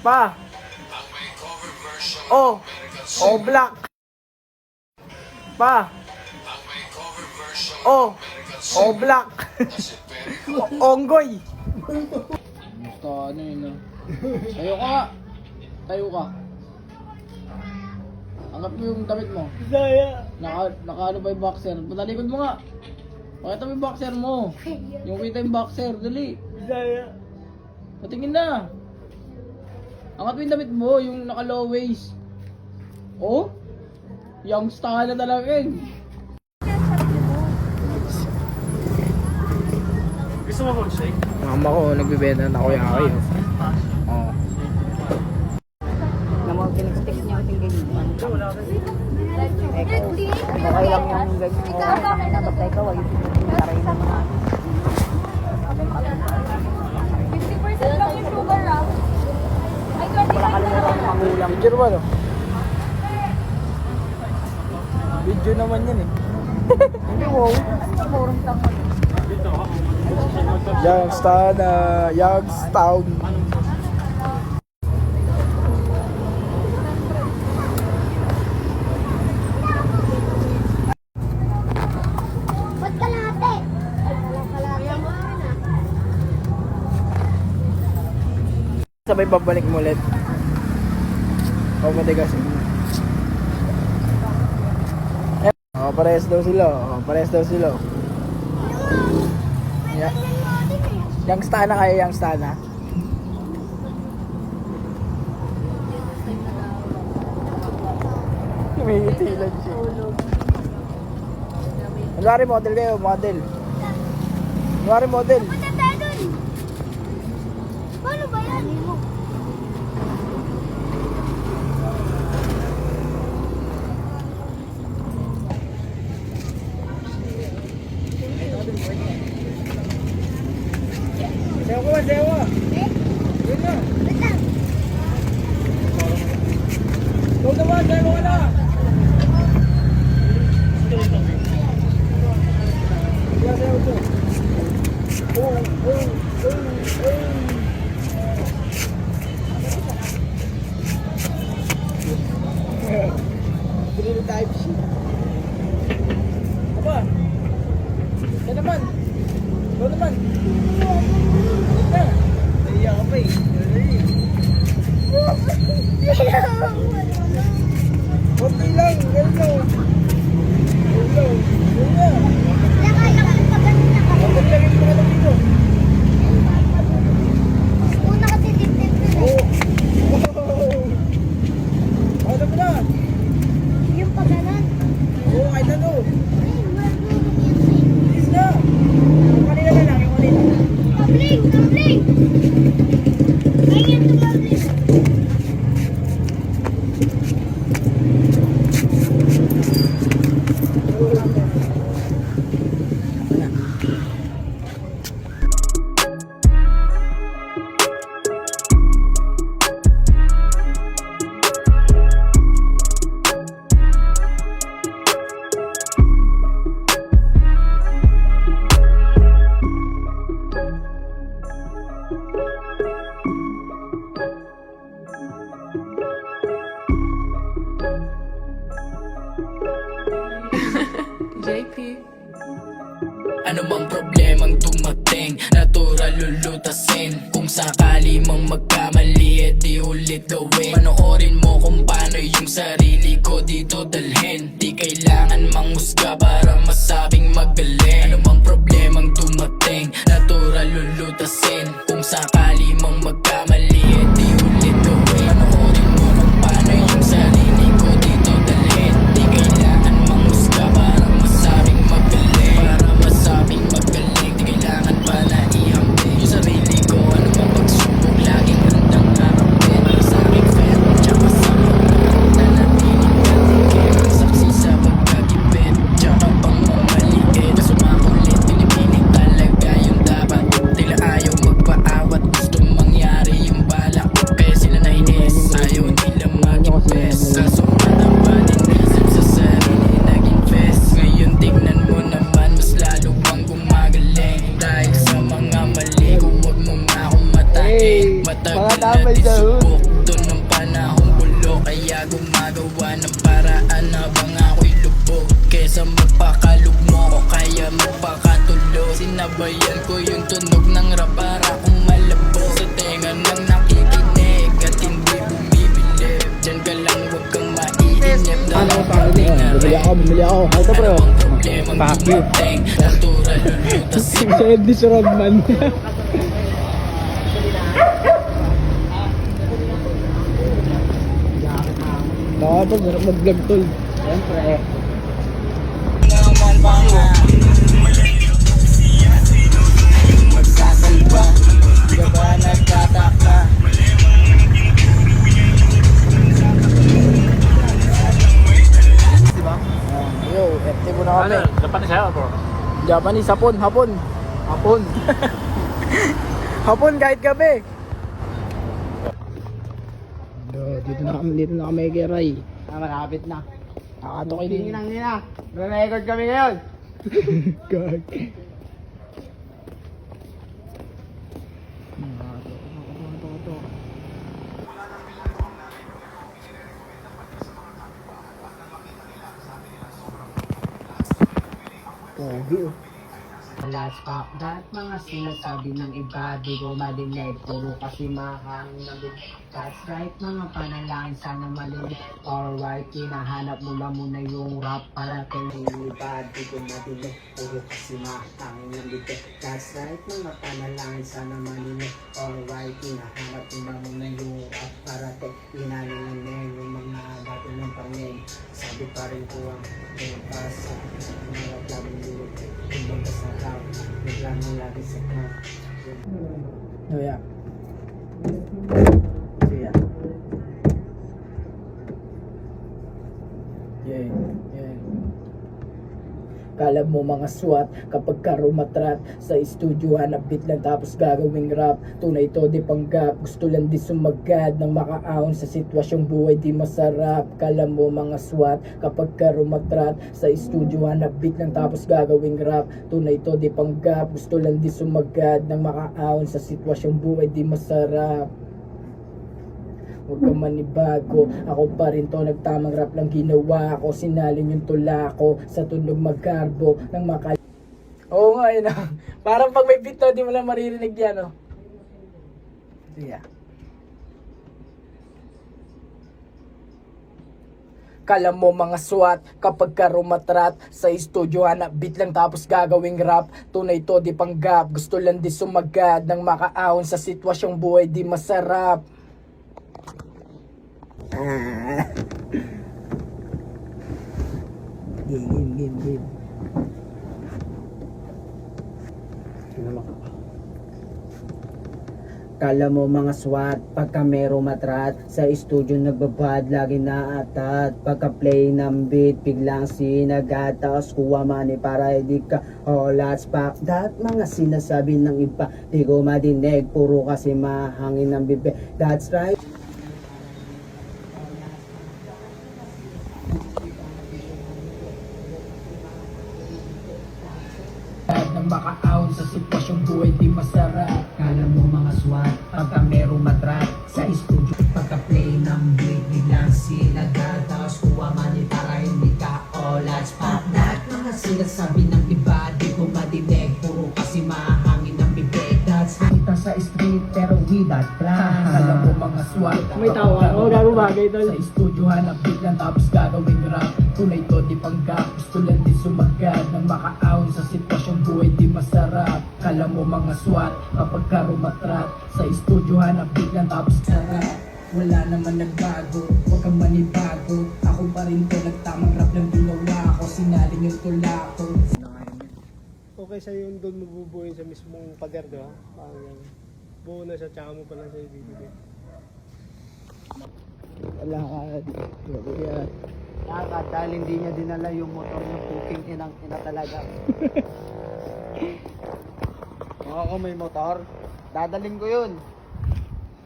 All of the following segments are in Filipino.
Pa. O. O black. Pa. O. O black. Onggoy. Basta ano yun, no? Tayo ka nga. Tayo ka. Angat mo yung damit mo. Saya. Naka ano ba yung boxer? Patalikod mo nga. Pakita mo yung boxer mo. Yung kita yung boxer. Dali. Saya. Patingin na. Angat mo yung damit mo. Yung naka low waist. Oh? Young star na talaga eh. Gusto mo ko shake? Mama ko, nagbibenta na kuya-kuya. Oo. Na mga pinag-stick niya ating ganyan. Wala ka. Okay lang yung ganyan. Basta ikaw ay taray na mga. 50% lang yung sugar ah. Ay, 20 Wala kalimutan ng magulang. Picture ba no? Video naman yan eh. Hindi wow. Murong tanga. Youngstown, Youngstown. Ba't kalate? Ay, walang kalate. Sabay babalik mo ulit. O matigas. Oh, parehas daw sila. Oh, parehas daw sila. Yeah. Youngstown na kayo, Youngstown na. Humihitilan siya. Kunwari model kayo, model. Kunwari model. Punta tayo dun. Paano ba yan? Sewa, sewa. Yun na. Wait lang. Go naman, sewa ka na. Sewa, sewa to. Oh. Drill type shit. Aba. Yan naman. Go naman. Na. Naiyak ka pa eh. Konti lang. Hello. Hello. Hello. Nakaya ka pa ganun na kayo. Konti lang yung mga dito. Una kasi dip-dip ko eh. Ano mo na? Yung pa ganun. Oo, kahit ano. Ay, marunong yan eh. Please na. Yung kanina na lang. Yung kanina. Tumbling! Tumbling! Ganyan tumbling. Ano mang problemang dumating, natural lulutasin. Kung sakali mang magkamali, di ulit gawin. Panoorin mo kung paano yung sarili ko dito dalhin. Di kailangan manghusga para masabing magaling. Ano mang problemang dumating, natural lulutasin. Kung sakali mang magkamali, di ulit gawin. Panoorin mo kung paano yung sarili ko dito dalhin. Di kailangan manghusga para masabing magaling. Para masabing magaling, di kailangan pa na ihambing yung sarili ko. Ano bang pagsubok, laging handang harapin. Para sa aking fan, tsaka sa mga nanatiling katigil. Ang saksi sa pagkagipit, tsaka pang mamaliit. Kaso makulit, pinipinig talaga yung dapat. Tila ayaw magpaawat, gusto mangyari yung balak. Kaya sila nainis, ayaw nila maging best. Kaso mataba din isip sa sarili, naging fest. Ngayon tignan mo naman, mas lalo pang gumagaling. Dahil sa mga mali ko, huwag mo nga akong matain. Matagal na Mga tambay sa hood. disubok, habang ako'y lubog. Kesa magpakalugmo ko kaya magpakatulo. Sinabayan ko yung tunog ng rap para kung malabo. Sa tenga nang nakikinig at hindi bumibilib. Diyan ka lang huwag kang maiinip. Bumili ako. Ito bro. Fuck you. Natural lulutasin. Si Eddie Rodman. Dapat sarap mag-vlog tol. Siyempre. Naman ba nga magsasalba? Di ba nagtataka? Yo, FT mo na kami. Japanese siya, bro. Japanese, hapon. Hapon kahit gabi. Dito na kami kay Ray. Malapit na. Nakato kayo din. Nina. Re-record kami ngayon. Gag. Last pop that mga sinasabi ng iba di ko madinig puro kasi mahangin ng big. That's right mga panalangin sana malinig. Alright hinahanap mo lang muna yung rap para kay iba di ko madinig puro kasi mahangin ng big. That's right mga panalangin sana malinig. Alright hinahanap mo lang muna yung rap para kay inanilanin yung mga bato ng pangin. Sabi pa rin ko ang pasa mga labing lulog ibang kasaraw biglang lagi sa crowd. Oh yeah. Yeah. Yeah. Kala mo mga SWAT kapag ka rumatrat sa estudyo hanap beat lang tapos gagawing rap. Tunay to di panggap, gusto lang di sumagad nang makaahon sa sitwasyong buhay di masarap. Kala mo mga SWAT kapag ka rumatrat sa estudyo hanap beat lang tapos gagawing rap. Tunay to di panggap, gusto lang di sumagad nang makaahon sa sitwasyong buhay di masarap. Huwag kang manibago, ako pa rin to, nagtamang rap lang ginawa ko. Sinalin yung tula ko sa tunog magkarbo ng makal... Oo nga, yun ah. Parang pag may beat na, di mo lang maririnig yan, oh. Yeah. Kala mo mga SWAT kapag ka rumatrat sa estudyo hanap beat lang tapos gagawing rap. Tunay to di panggap, gusto lang di sumagad nang makaahon sa sitwasyong buhay di masarap. Game. Kala mo mga SWAT, pagka may rumatrat sa estudyo nagbabad, lagi naatat. Pagka play ng beat, biglang sinagatas, kuha money para hindi ka let's pack that. Mga sinasabi ng iba, di ko madinig, puro kasi mahangin ng bibig. That's right. Nang makaahon sa sitwasyong buhay di masarap. Kala mo mga SWAT, pagka may rumatrat sa estudyo, pagka play ng beat, biglang sinagatas, kuha money para hindi ka let's pack that. Mga sinasabi ng iba, di ko madinig, puro kasi mahangin ng bibig. That's right. Kita sa street pero we that plan. Alam mo mga SWAT May tawa. Oo, gago bagay tol. sa estudyo hanap beat lang tapos gagawing rap. Tunay to di panggap, gusto lang di sumagad nang makaahon sa sitwasyong buhay di masarap. Kala mo mga SWAT kapag ka rumatrat sa estudyo hanap beat lang tapos sarap. Wala naman nagbago, huwag kang manibago. Ako pa rin to, nagtamang rap lang ginawa ko. Sinalin yung tula ko. Okay sa'yo yung doon mabubuhin sa mismong pader, di ba? Parang yan. Buo na siya, tsaka mo pa lang siya ibibigay. Wala ka. Yeah. Nakakad dahil hindi niya dinala yung motor yung puking ina talaga. Ako may motor. Dadaling ko yun.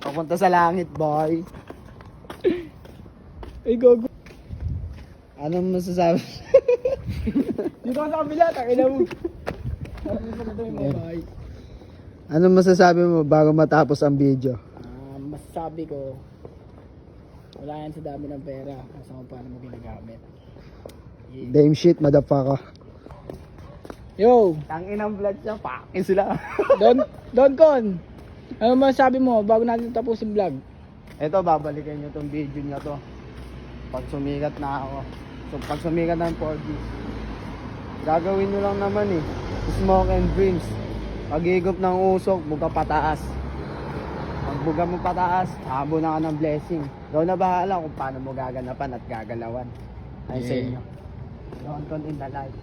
Papunta sa langit, boy. Ay, gogo. Anong masasabi? Dito ka sa kabila, takina mo. Anong masasabi mo bago matapos ang video? Masasabi ko, wala yan sa dami ng pera. Kasi kung paano mo ginagamit. Damn shit, motherfucker. Yo, Tangin ang vlog siya, pakin sila. Don Con. Ano masabi mo bago natin tapusin vlog? Ito, babalikan nyo tong video nyo to. Pag sumikat na ako. So, pag sumikat ng 4G, gagawin nyo lang naman eh. Smoke and dreams. Pag-higop ng usok, buga pataas. Pag buga mo pataas, habo na ka ng blessing. Ikaw na bahala kung paano mo gaganapan at gagalawan. Ay sa inyo. Don Con in the life.